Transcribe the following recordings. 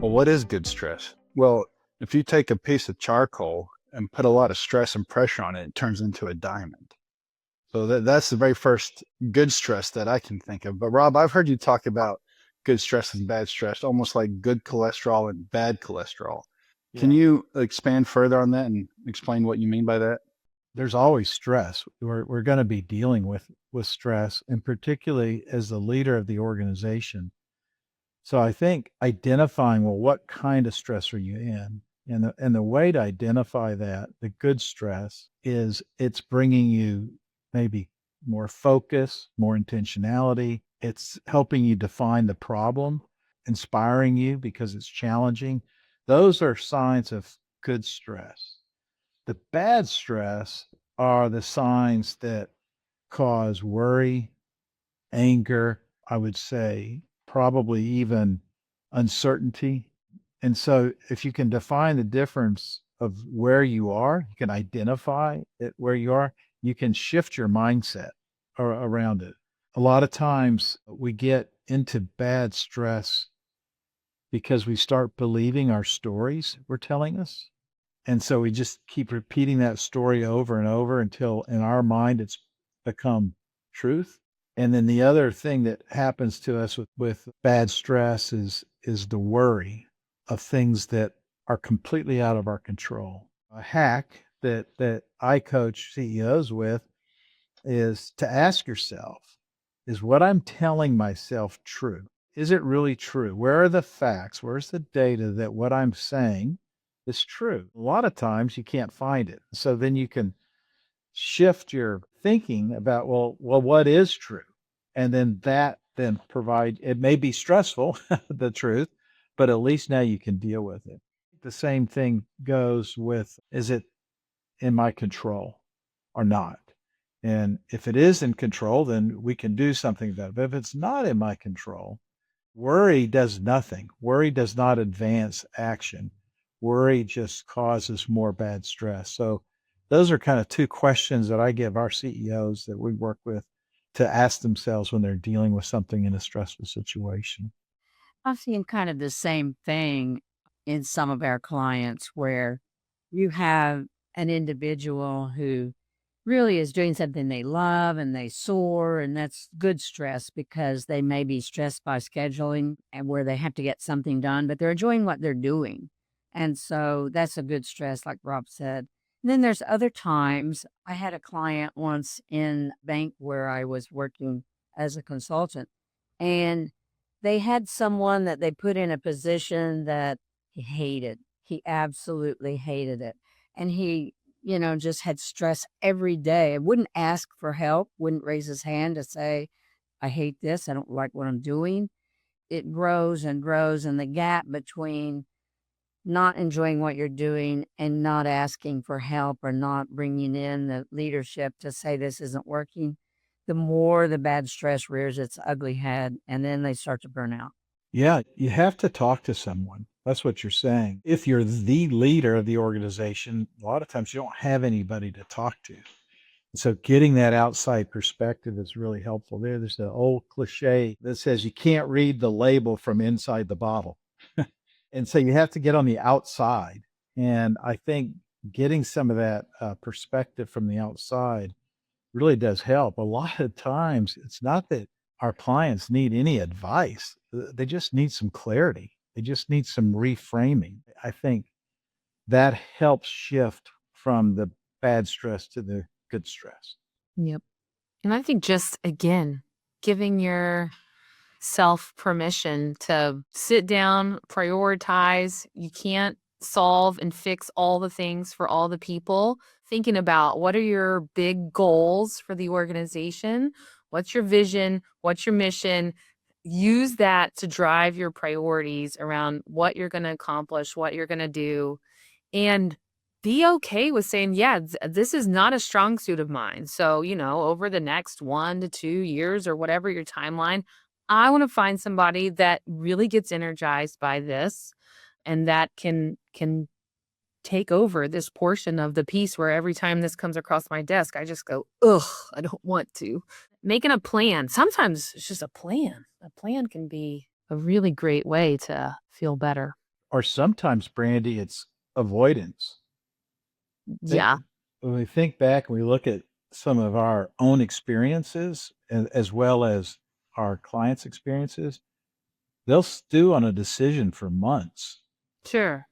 Well, what is good stress? Well, if you take a piece of charcoal and put a lot of stress and pressure on it, it turns into a diamond. So that's the very first good stress that I can think of. But Rob, I've heard you talk about good stress and bad stress, almost like good cholesterol and bad cholesterol. Can Yeah. you expand further on that and explain what you mean by that? There's always stress. We're going to be dealing with stress, and particularly as the leader of the organization. So I think identifying, well, what kind of stress are you in? And the way to identify that, the good stress, is it's bringing you maybe more focus, more intentionality. It's helping you define the problem, inspiring you because it's challenging. Those are signs of good stress. The bad stress are the signs that cause worry, anger, I would say, probably even uncertainty. And so, if you can define the difference of where you are, you can identify it where you are, you can shift your mindset around it. A lot of times we get into bad stress because we start believing our stories we're telling us. And so we just keep repeating that story over and over until in our mind it's become truth. And then the other thing that happens to us with bad stress is the worry of things that are completely out of our control. A hack that I coach CEOs with is to ask yourself, is what I'm telling myself true? Is it really true? Where are the facts? Where's the data that what I'm saying is true? A lot of times you can't find it. So then you can shift your thinking about, well, what is true? And then that then provide, it may be stressful, the truth, but at least now you can deal with it. The same thing goes with, is it in my control or not? And if it is in control, then we can do something about it. But if it's not in my control, worry does nothing. Worry does not advance action. Worry just causes more bad stress. So those are kind of two questions that I give our CEOs that we work with to ask themselves when they're dealing with something in a stressful situation. I've seen kind of the same thing in some of our clients where you have an individual who really is doing something they love and they soar, and that's good stress because they may be stressed by scheduling and where they have to get something done, but they're enjoying what they're doing. And so that's a good stress, like Rob said. And then there's other times. I had a client once in a bank where I was working as a consultant, and they had someone that they put in a position that he hated. He absolutely hated it. And he, just had stress every day. Wouldn't ask for help, wouldn't raise his hand to say, I hate this. I don't like what I'm doing. It grows and grows. And the gap between not enjoying what you're doing and not asking for help or not bringing in the leadership to say this isn't working, the more the bad stress rears its ugly head, and then they start to burn out. Yeah, you have to talk to someone. That's what you're saying. If you're the leader of the organization, a lot of times you don't have anybody to talk to. So getting that outside perspective is really helpful there. There's an old cliche that says you can't read the label from inside the bottle. And so you have to get on the outside. And I think getting some of that perspective from the outside really does help. A lot of times, it's not that our clients need any advice, they just need some clarity. They just need some reframing. I think that helps shift from the bad stress to the good stress. Yep. And I think just again, giving yourself permission to sit down, prioritize. You can't solve and fix all the things for all the people. Thinking about what are your big goals for the organization? What's your vision? What's your mission? Use that to drive your priorities around what you're going to accomplish, what you're going to do, and be okay with saying, yeah, this is not a strong suit of mine. So, over the next 1 to 2 years or whatever your timeline, I want to find somebody that really gets energized by this and that can take over this portion of the piece where every time this comes across my desk, I just go, ugh, I don't want to. Making a plan. Sometimes it's just a plan. A plan can be a really great way to feel better. or sometimes, Brandy, it's avoidance. Yeah. When we think back and we look at some of our own experiences as well as our clients' experiences, they'll stew on a decision for months. Sure.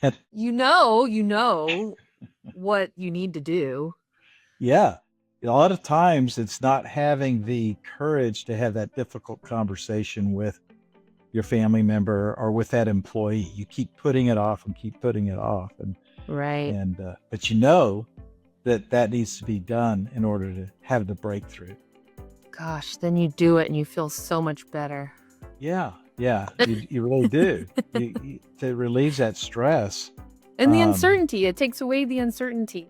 And You know what you need to do. yeah, a lot of times it's not having the courage to have that difficult conversation with your family member or with that employee. You keep putting it off and keep putting it off. Right. But you know that needs to be done in order to have the breakthrough. Gosh, then you do it and you feel so much better. Yeah, you really do. It relieves that stress. And the uncertainty, it takes away the uncertainty.